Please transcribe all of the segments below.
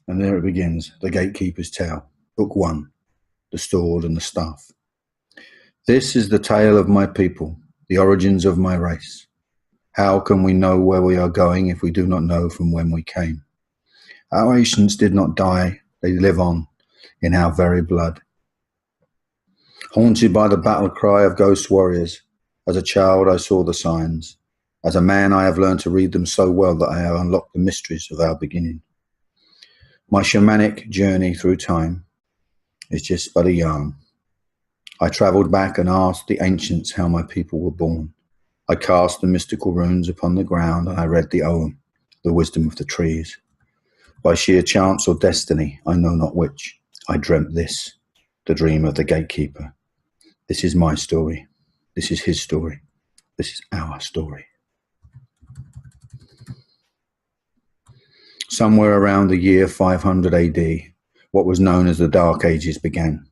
And there it begins, The Gatekeepers' Tale, Book 1, The Sword and the Staff. This is the tale of my people, the origins of my race. How can we know where we are going if we do not know from when we came? Our ancients did not die, they live on in our very blood. Haunted by the battle cry of ghost warriors, as a child I saw the signs. As a man I have learned to read them so well that I have unlocked the mysteries of our beginning. My shamanic journey through time is just but a yarn. I travelled back and asked the ancients how my people were born. I cast the mystical runes upon the ground and I read the Ogham, the wisdom of the trees. By sheer chance or destiny, I know not which, I dreamt this, the dream of the gatekeeper. This is my story. This is his story. This is our story. Somewhere around the year 500 AD, what was known as the Dark Ages began.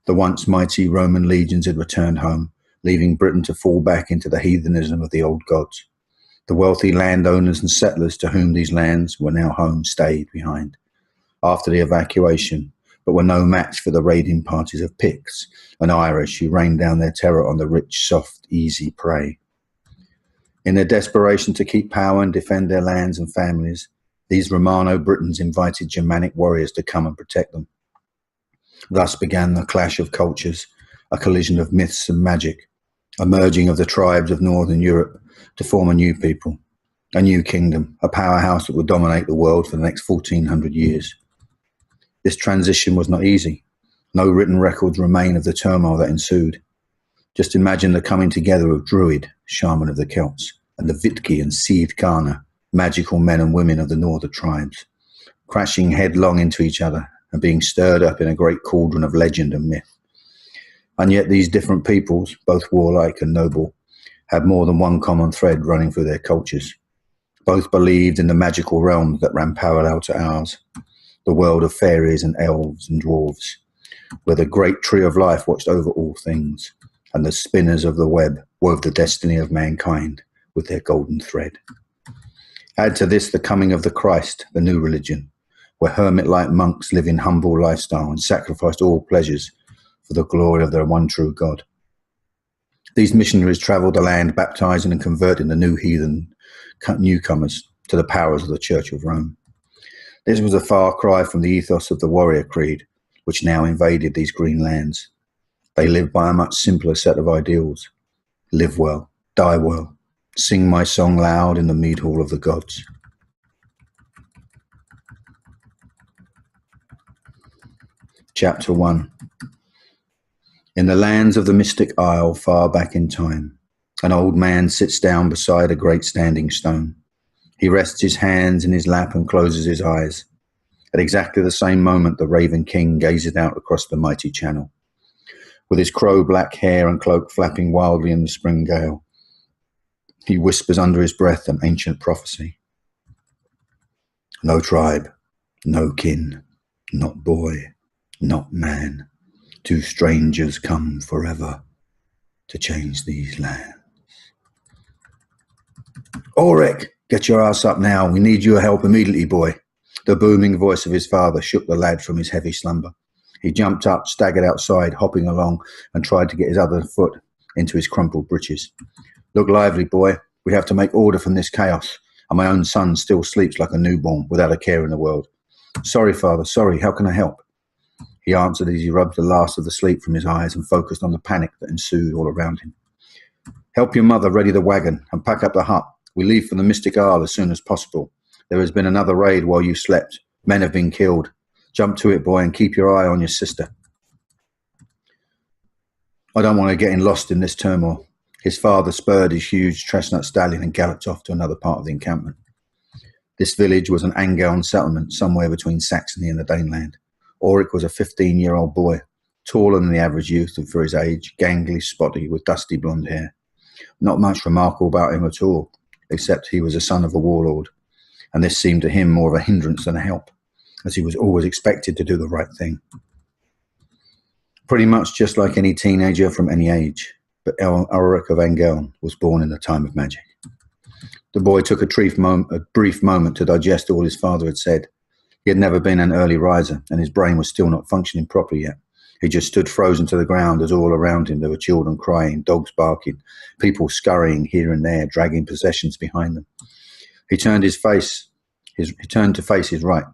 The once mighty Roman legions had returned home, leaving Britain to fall back into the heathenism of the old gods. The wealthy landowners and settlers to whom these lands were now home stayed behind after the evacuation, but were no match for the raiding parties of Picts and Irish who rained down their terror on the rich, soft, easy prey. In their desperation to keep power and defend their lands and families, these Romano-Britons invited Germanic warriors to come and protect them. Thus began the clash of cultures, a collision of myths and magic, a merging of the tribes of Northern Europe to form a new people, a new kingdom, a powerhouse that would dominate the world for the next 1400 years. This transition was not easy. No written records remain of the turmoil that ensued. Just imagine the coming together of Druid, shaman of the Celts, and the Vitki and Seed Kana, magical men and women of the northern tribes, crashing headlong into each other and being stirred up in a great cauldron of legend and myth. And yet these different peoples, both warlike and noble, had more than one common thread running through their cultures. Both believed in the magical realms that ran parallel to ours, the world of fairies and elves and dwarves, where the great tree of life watched over all things, and the spinners of the web wove the destiny of mankind with their golden thread. Add to this the coming of the Christ, the new religion, where hermit-like monks live in humble lifestyle and sacrificed all pleasures for the glory of their one true God. These missionaries travelled the land, baptizing and converting the new heathen newcomers to the powers of the Church of Rome. This was a far cry from the ethos of the warrior creed, which now invaded these green lands. They lived by a much simpler set of ideals. Live well, die well, sing my song loud in the mead hall of the gods. Chapter 1. In the lands of the mystic isle far back in time, an old man sits down beside a great standing stone. He rests his hands in his lap and closes his eyes. At exactly the same moment, the Raven King gazes out across the mighty channel. With his crow-black hair and cloak flapping wildly in the spring gale, he whispers under his breath an ancient prophecy. No tribe, no kin, not boy, not man. Two strangers come forever to change these lands. Ulrich, get your ass up now. We need your help immediately, boy. The booming voice of his father shook the lad from his heavy slumber. He jumped up, staggered outside, hopping along, and tried to get his other foot into his crumpled breeches. Look lively, boy. We have to make order from this chaos, and my own son still sleeps like a newborn without a care in the world. Sorry, father, sorry. How can I help? He answered as he rubbed the last of the sleep from his eyes and focused on the panic that ensued all around him. Help your mother ready the wagon and pack up the hut. We leave for the Mystic Isle as soon as possible. There has been another raid while you slept. Men have been killed. Jump to it, boy, and keep your eye on your sister. I don't want to get lost in this turmoil. His father spurred his huge chestnut stallion and galloped off to another part of the encampment. This village was an Angevin settlement somewhere between Saxony and the Daneland. Ulrich was a 15-year-old boy, taller than the average youth and for his age, gangly, spotty, with dusty blonde hair. Not much remarkable about him at all, except he was a son of a warlord, and this seemed to him more of a hindrance than a help, as he was always expected to do the right thing. Pretty much just like any teenager from any age, but Ulrich of Angevin was born in the time of magic. The boy took a brief moment to digest all his father had said. He had never been an early riser, and his brain was still not functioning properly yet. He just stood frozen to the ground as all around him there were children crying, dogs barking, people scurrying here and there, dragging possessions behind them. He turned to face his right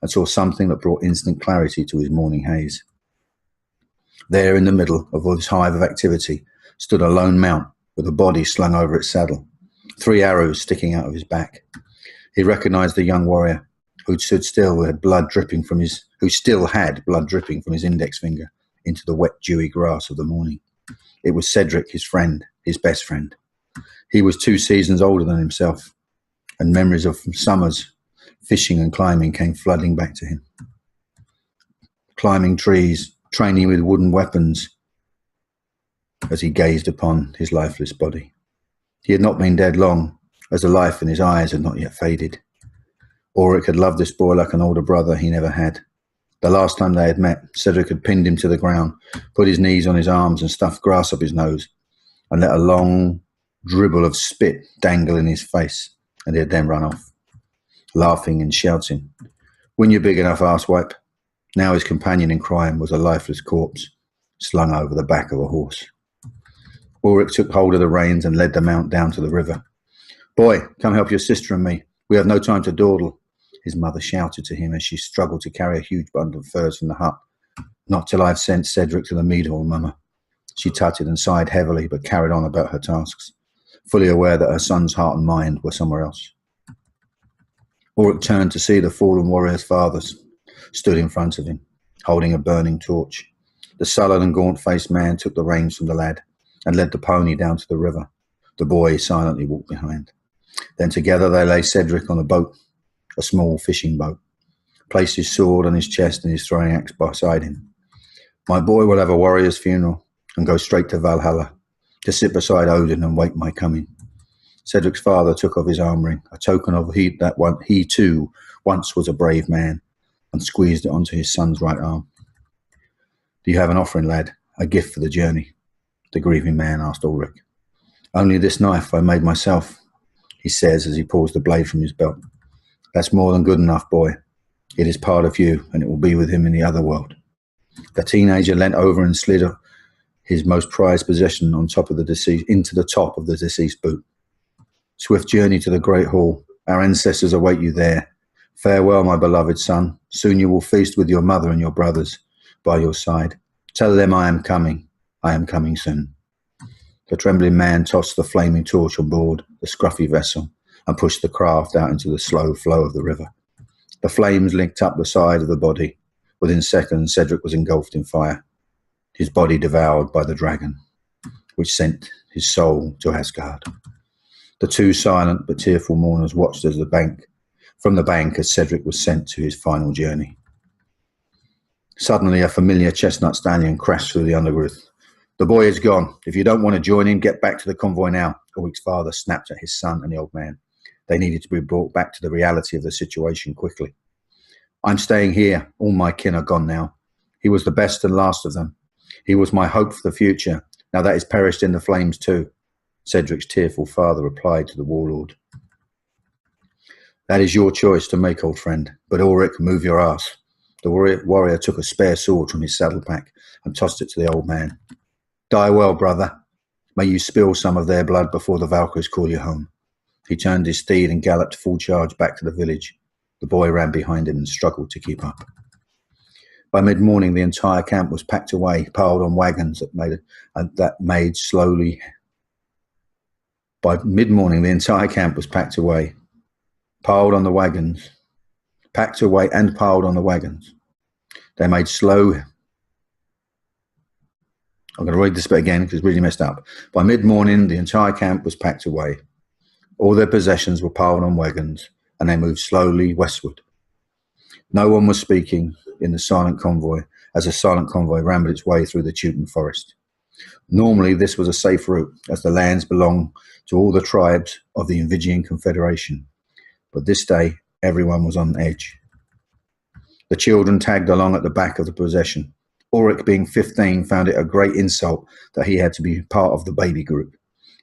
and saw something that brought instant clarity to his morning haze. There in the middle of all this hive of activity stood a lone mount with a body slung over its saddle, 3 arrows sticking out of his back. He recognized the young warrior who still had blood dripping from his index finger into the wet, dewy grass of the morning. It was Cedric, his friend, his best friend. He was 2 seasons older than himself, and memories of summers, fishing and climbing came flooding back to him. Climbing trees, training with wooden weapons, as he gazed upon his lifeless body. He had not been dead long, as the life in his eyes had not yet faded. Ulrich had loved this boy like an older brother he never had. The last time they had met, Cedric had pinned him to the ground, put his knees on his arms and stuffed grass up his nose, and let a long dribble of spit dangle in his face, and he had then run off, laughing and shouting, "When you're big enough, arsewipe." Now his companion in crime was a lifeless corpse, slung over the back of a horse. Ulrich took hold of the reins and led the mount down to the river. "Boy, come help your sister and me. We have no time to dawdle," his mother shouted to him as she struggled to carry a huge bundle of furs from the hut. "Not till I've sent Cedric to the mead hall, Mama." She tutted and sighed heavily, but carried on about her tasks, fully aware that her son's heart and mind were somewhere else. Ulrich turned to see the fallen warrior's father stood in front of him, holding a burning torch. The sullen and gaunt-faced man took the reins from the lad and led the pony down to the river. The boy silently walked behind. Then together they lay Cedric on a boat, a small fishing boat, placed his sword on his chest and his throwing axe beside him. "My boy will have a warrior's funeral and go straight to Valhalla, to sit beside Odin and wait my coming." Cedric's father took off his arm ring, a token of he too once was a brave man, and squeezed it onto his son's right arm. "Do you have an offering, lad? A gift for the journey?" the grieving man asked Ulrich. "Only this knife I made myself," he says as he pulls the blade from his belt. "That's more than good enough, boy. It is part of you, and it will be with him in the other world." The teenager leant over and slid his most prized possession into the top of the deceased boot. "Swift journey to the Great Hall. Our ancestors await you there. Farewell, my beloved son. Soon you will feast with your mother and your brothers by your side. Tell them I am coming. I am coming soon." The trembling man tossed the flaming torch on board the scruffy vessel and pushed the craft out into the slow flow of the river. The flames licked up the side of the body. Within seconds, Cedric was engulfed in fire, his body devoured by the dragon, which sent his soul to Asgard. The 2 silent but tearful mourners watched from the bank as Cedric was sent to his final journey. Suddenly, a familiar chestnut stallion crashed through the undergrowth. "The boy is gone. If you don't want to join him, get back to the convoy now," Ulrich's father snapped at his son and the old man. They needed to be brought back to the reality of the situation quickly. "I'm staying here. All my kin are gone now. He was the best and last of them. He was my hope for the future. Now that is perished in the flames too," Cedric's tearful father replied to the warlord. "That is your choice to make, old friend. But Ulrich, move your ass." The warrior took a spare sword from his saddle pack and tossed it to the old man. "Die well, brother. May you spill some of their blood before the Valkyries call you home." He turned his steed and galloped full charge back to the village. The boy ran behind him and struggled to keep up. By mid-morning, the entire camp was packed away, piled on wagons that made slowly. By mid-morning, the entire camp was packed away, piled on the wagons, packed away and piled on the wagons. They made slow. I'm going to read this bit again because it's really messed up. By mid-morning, the entire camp was packed away. All their possessions were piled on wagons, and they moved slowly westward. No one was speaking in the silent convoy as the silent convoy rambled its way through the Teuton forest. Normally, this was a safe route, as the lands belonged to all the tribes of the Invigian Confederation. But this day, everyone was on edge. The children tagged along at the back of the procession. Ulrich, being 15, found it a great insult that he had to be part of the baby group.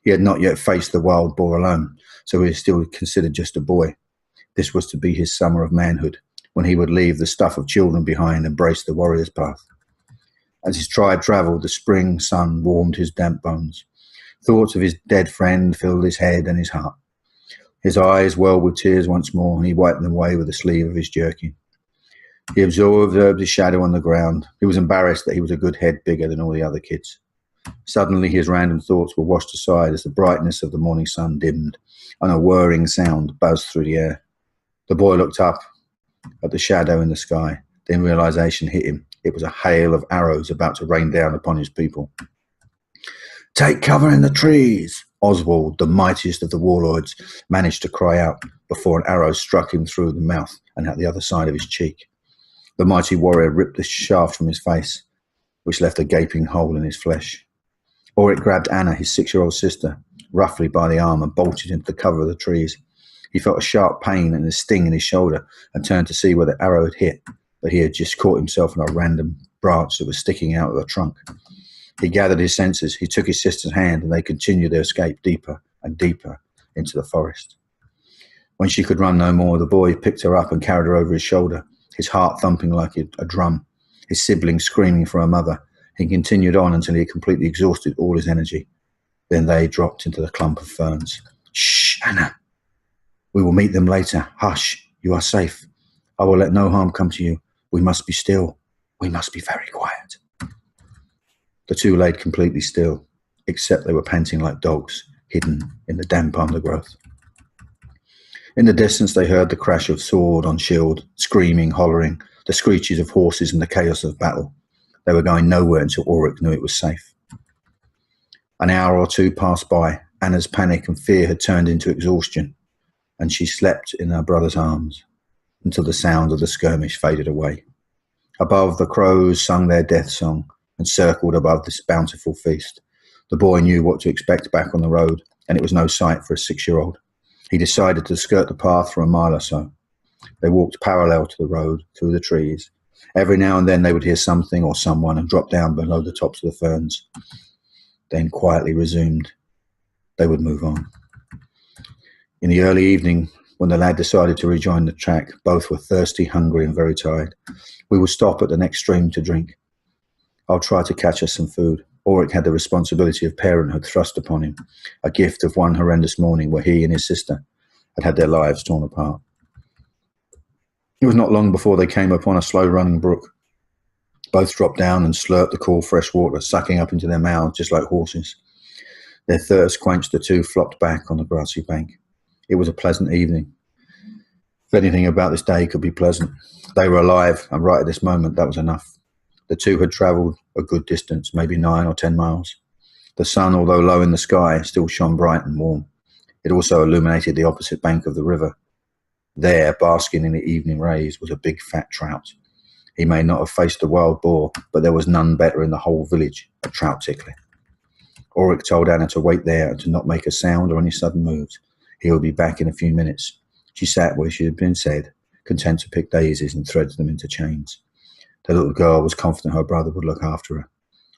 He had not yet faced the wild boar alone, so he was still considered just a boy. This was to be his summer of manhood, when he would leave the stuff of children behind and brace the warrior's path. As his tribe travelled, the spring sun warmed his damp bones. Thoughts of his dead friend filled his head and his heart. His eyes welled with tears once more, and he wiped them away with the sleeve of his jerkin. He observed his shadow on the ground. He was embarrassed that he was a good head bigger than all the other kids. Suddenly his random thoughts were washed aside as the brightness of the morning sun dimmed, and a whirring sound buzzed through the air. The boy looked up at the shadow in the sky. Then realization hit him. It was a hail of arrows about to rain down upon his people. "Take cover in the trees!" Oswald, the mightiest of the warlords, managed to cry out before an arrow struck him through the mouth and at the other side of his cheek. The mighty warrior ripped the shaft from his face, which left a gaping hole in his flesh. Or it grabbed Anna, his 6-year-old sister, roughly by the arm and bolted into the cover of the trees. He felt a sharp pain and a sting in his shoulder and turned to see where the arrow had hit, but he had just caught himself in a random branch that was sticking out of the trunk. He gathered his senses. He took his sister's hand and they continued their escape deeper and deeper into the forest. When she could run no more, the boy picked her up and carried her over his shoulder, his heart thumping like a drum, his siblings screaming for a mother. He continued on until he had completely exhausted all his energy. Then they dropped into the clump of ferns. "Shh, Anna. We will meet them later. Hush, you are safe. I will let no harm come to you. We must be still. We must be very quiet." The two laid completely still, except they were panting like dogs, hidden in the damp undergrowth. In the distance they heard the crash of sword on shield, screaming, hollering, the screeches of horses and the chaos of battle. They were going nowhere until Ulrich knew it was safe. An hour or two passed by. Anna's panic and fear had turned into exhaustion, and she slept in her brother's arms until the sound of the skirmish faded away. Above, the crows sung their death song and circled above this bountiful feast. The boy knew what to expect back on the road, and it was no sight for a 6-year-old. He decided to skirt the path for a mile or so. They walked parallel to the road, through the trees. Every now and then they would hear something or someone and drop down below the tops of the ferns. Then quietly resumed. They would move on. In the early evening, when the lad decided to rejoin the track, both were thirsty, hungry, and very tired. "We will stop at the next stream to drink. I'll try to catch us some food." Ulrich had the responsibility of parenthood thrust upon him, a gift of one horrendous morning where he and his sister had had their lives torn apart. It was not long before they came upon a slow-running brook. Both dropped down and slurped the cool, fresh water, sucking up into their mouths just like horses. Their thirst quenched, the two flopped back on the grassy bank. It was a pleasant evening. If anything about this day could be pleasant, they were alive, and right at this moment, that was enough. The two had travelled a good distance, maybe 9 or 10 miles. The sun, although low in the sky, still shone bright and warm. It also illuminated the opposite bank of the river. There, basking in the evening rays, was a big fat trout. He may not have faced a wild boar, but there was none better in the whole village, a trout tickler. Ulrich told Anna to wait there and to not make a sound or any sudden moves. He would be back in a few minutes. She sat where she had been said, content to pick daisies and thread them into chains. The little girl was confident her brother would look after her.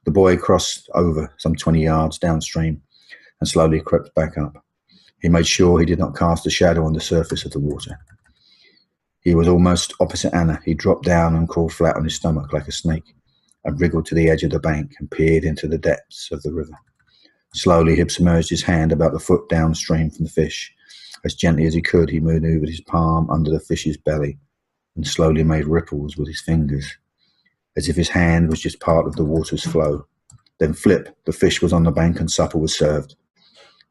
The boy crossed over some 20 yards downstream and slowly crept back up. He made sure he did not cast a shadow on the surface of the water. He was almost opposite Anna. He dropped down and crawled flat on his stomach like a snake and wriggled to the edge of the bank and peered into the depths of the river. Slowly he submerged his hand about the foot downstream from the fish. As gently as he could, he manoeuvred his palm under the fish's belly and slowly made ripples with his fingers, as if his hand was just part of the water's flow. Then flip, the fish was on the bank and supper was served.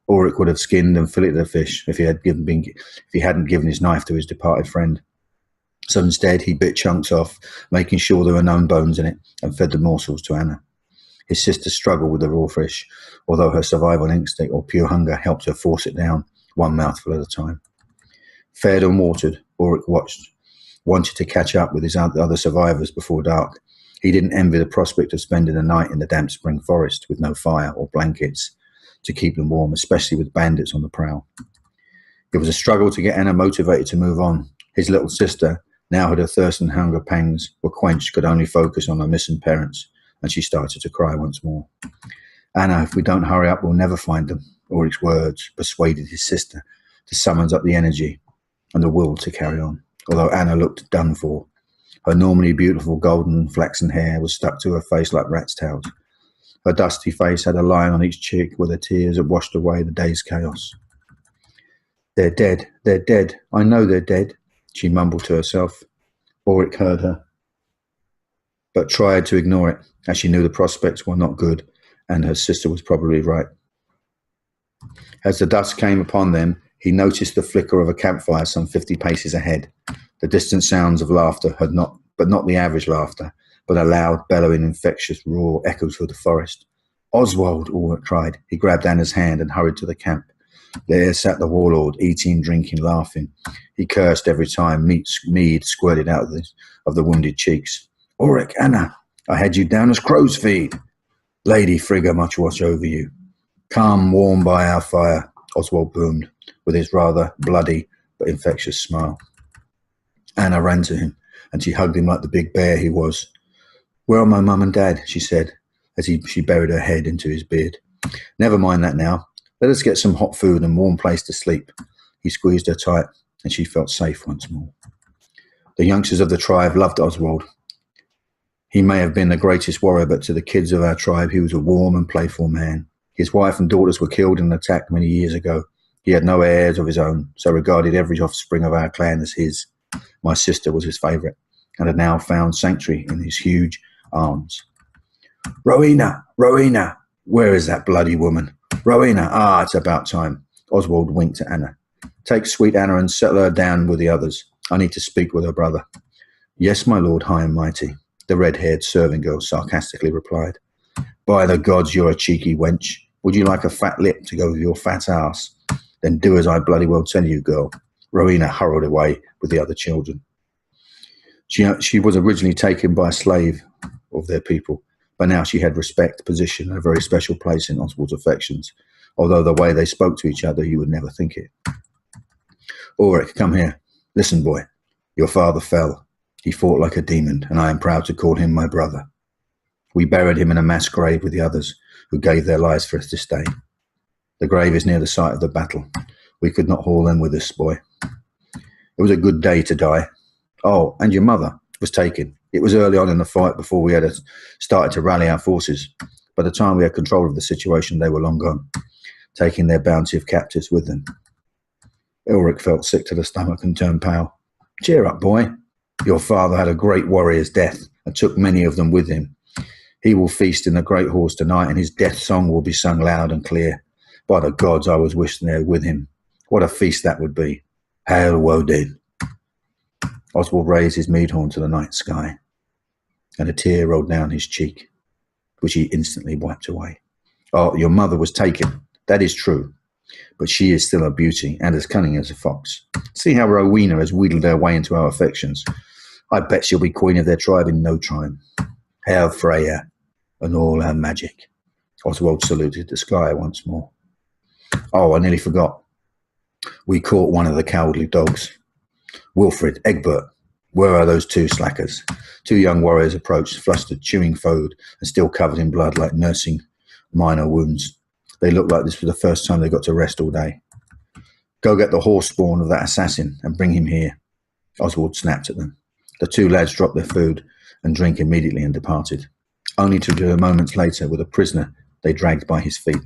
Ulrich would have skinned and filleted the fish if he hadn't given his knife to his departed friend. So instead he bit chunks off, making sure there were no bones in it, and fed the morsels to Anna. His sister struggled with the raw fish, although her survival instinct or pure hunger helped her force it down, one mouthful at a time. Fed and watered, Ulrich wanted to catch up with his other survivors before dark. He didn't envy the prospect of spending the night in the damp spring forest with no fire or blankets to keep them warm, especially with bandits on the prowl. It was a struggle to get Anna motivated to move on. His little sister, now had her thirst and hunger pangs were quenched, could only focus on her missing parents, and she started to cry once more. "Anna, if we don't hurry up, we'll never find them." Ulrich's words persuaded his sister to summon up the energy and the will to carry on. although Anna looked done for. Her normally beautiful golden flaxen hair was stuck to her face like rat's tails. Her dusty face had a line on each cheek where the tears had washed away the day's chaos. They're dead, they're dead, I know they're dead, she mumbled to herself. Ulrich heard her, but tried to ignore it, as she knew the prospects were not good, and her sister was probably right. As the dusk came upon them, he noticed the flicker of a campfire some 50 paces ahead. The distant sounds of laughter had not the average laughter, but a loud, bellowing, infectious roar echoed through the forest. Oswald, Ulrich cried. He grabbed Anna's hand and hurried to the camp. There sat the warlord, eating, drinking, laughing. He cursed every time mead squirted out of the wounded cheeks. Ulrich, Anna, I had you down as crow's feed. Lady Frigga much watch over you. Come, warm by our fire, Oswald boomed, with his rather bloody but infectious smile. Anna ran to him, and she hugged him like the big bear he was. Where are my mum and dad? She said, as she buried her head into his beard. Never mind that now. Let us get some hot food and warm place to sleep. He squeezed her tight, and she felt safe once more. The youngsters of the tribe loved Oswald. He may have been the greatest warrior, but to the kids of our tribe, he was a warm and playful man. His wife and daughters were killed in an attack many years ago. He had no heirs of his own, so regarded every offspring of our clan as his. My sister was his favourite, and had now found sanctuary in his huge arms. Rowena, Rowena, where is that bloody woman? Rowena, it's about time. Oswald winked at Anna. Take sweet Anna and settle her down with the others. I need to speak with her brother. Yes, my lord high and mighty, the red-haired serving girl sarcastically replied. By the gods, you're a cheeky wench. Would you like a fat lip to go with your fat ass? Then do as I bloody well tell you, girl. Rowena hurried away with the other children. She was originally taken by a slave of their people, but now she had respect, position, and a very special place in Oswald's affections, although the way they spoke to each other, you would never think it. Ulrich, come here. Listen, boy. Your father fell. He fought like a demon, and I am proud to call him my brother. We buried him in a mass grave with the others who gave their lives for us this day. The grave is near the site of the battle. We could not haul them with us, boy. It was a good day to die. Oh, and your mother was taken. It was early on in the fight before we had started to rally our forces. By the time we had control of the situation, they were long gone, taking their bounty of captives with them. Ulrich felt sick to the stomach and turned pale. Cheer up, boy. Your father had a great warrior's death and took many of them with him. He will feast in the great halls tonight, and his death song will be sung loud and clear. By the gods, I was wishing there with him. What a feast that would be. Hail Woden. Oswald raised his mead horn to the night sky, and a tear rolled down his cheek, which he instantly wiped away. Oh, your mother was taken. That is true. But she is still a beauty, and as cunning as a fox. See how Rowena has wheedled her way into our affections. I bet she'll be queen of their tribe in no time. Hail Freya, and all her magic. Oswald saluted the sky once more. Oh, I nearly forgot. We caught one of the cowardly dogs. Wilfred, Egbert, where are those two slackers? Two young warriors approached, flustered, chewing food, and still covered in blood like nursing minor wounds. They looked like this was the first time they got to rest all day. Go get the horse spawn of that assassin and bring him here. Oswald snapped at them. The two lads dropped their food and drink immediately and departed, only to return moments later with a prisoner they dragged by his feet.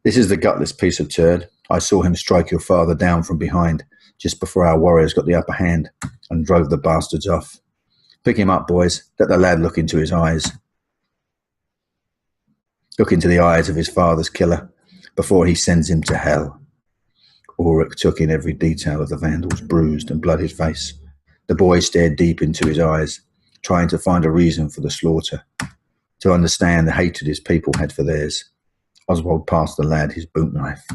This is the gutless piece of turd. I saw him strike your father down from behind just before our warriors got the upper hand and drove the bastards off. Pick him up, boys. Let the lad look into his eyes. Look into the eyes of his father's killer before he sends him to hell. Ulrich took in every detail of the Vandal's bruised and bloodied face. The boy stared deep into his eyes, trying to find a reason for the slaughter, to understand the hatred his people had for theirs. Oswald passed the lad his boot knife.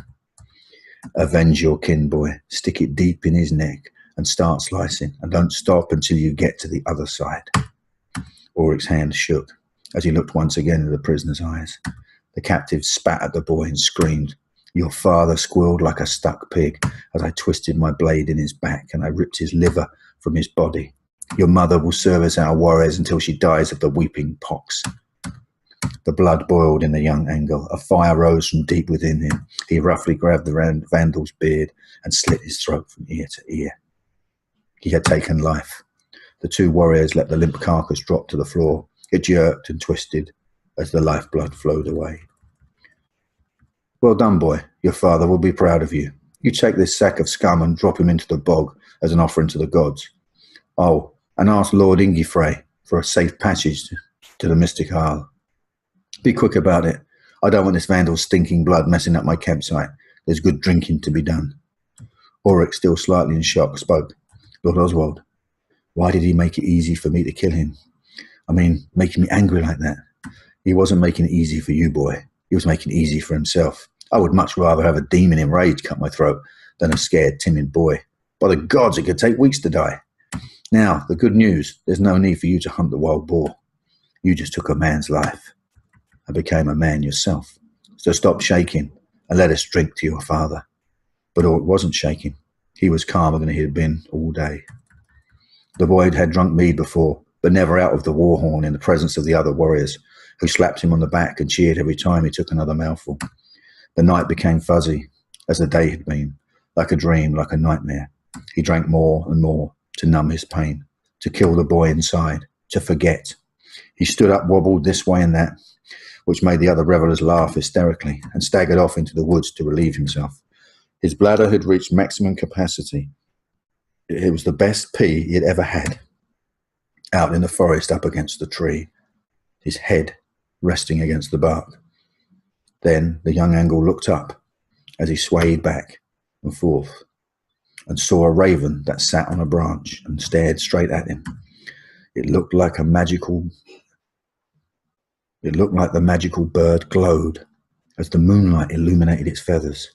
Avenge your kin, boy. Stick it deep in his neck and start slicing, and don't stop until you get to the other side. Ulrich's hand shook as he looked once again into the prisoner's eyes. The captive spat at the boy and screamed. Your father squealed like a stuck pig as I twisted my blade in his back and I ripped his liver from his body. Your mother will serve as our warriors until she dies of the weeping pox. The blood boiled in the young Engel. A fire rose from deep within him. He roughly grabbed the Vandal's beard and slit his throat from ear to ear. He had taken life. The two warriors let the limp carcass drop to the floor. It jerked and twisted as the lifeblood flowed away. Well done, boy. Your father will be proud of you. You take this sack of scum and drop him into the bog as an offering to the gods. Oh, and ask Lord Ingifrey for a safe passage to the Mystic Isle. Be quick about it. I don't want this vandal's stinking blood messing up my campsite. There's good drinking to be done. Ulrich, still slightly in shock, spoke. Lord Oswald, why did he make it easy for me to kill him? I mean, making me angry like that. He wasn't making it easy for you, boy. He was making it easy for himself. I would much rather have a demon in rage cut my throat than a scared, timid boy. By the gods, it could take weeks to die. Now, the good news, there's no need for you to hunt the wild boar. You just took a man's life and became a man yourself. So stop shaking and let us drink to your father. But Ulrich wasn't shaking. He was calmer than he had been all day. The boy had drunk mead before, but never out of the war horn in the presence of the other warriors, who slapped him on the back and cheered every time he took another mouthful. The night became fuzzy, as the day had been, like a dream, like a nightmare. He drank more and more to numb his pain, to kill the boy inside, to forget. He stood up, wobbled this way and that, which made the other revelers laugh hysterically, and staggered off into the woods to relieve himself. His bladder had reached maximum capacity. It was the best pee he had ever had, out in the forest up against the tree, his head resting against the bark. Then the young Angle looked up as he swayed back and forth and saw a raven that sat on a branch and stared straight at him. It looked like the magical bird glowed as the moonlight illuminated its feathers.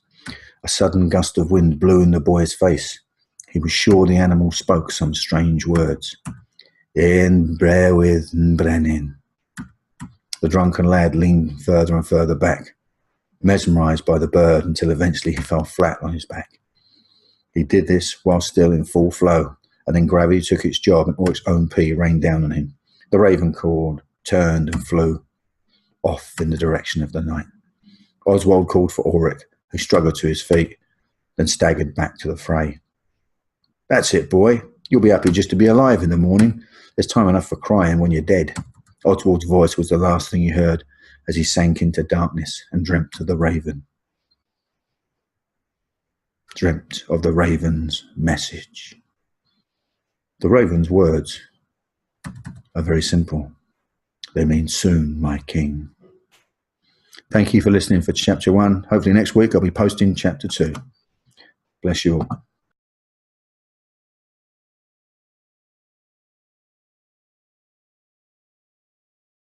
A sudden gust of wind blew in the boy's face. He was sure the animal spoke some strange words. In Brewith Brennin. The drunken lad leaned further and further back, mesmerized by the bird, until eventually he fell flat on his back. He did this while still in full flow, and then gravity took its job and Ulrich's own pee rained down on him. The raven called, turned and flew off in the direction of the night. Oswald called for Ulrich, who struggled to his feet, then staggered back to the fray. That's it, boy. You'll be happy just to be alive in the morning. There's time enough for crying when you're dead. Oswald's voice was the last thing he heard as he sank into darkness and dreamt of the raven. Dreamt of the raven's message. The raven's words are very simple. They mean soon, my king. Thank you for listening for chapter 1. Hopefully next week I'll be posting chapter 2. Bless you all.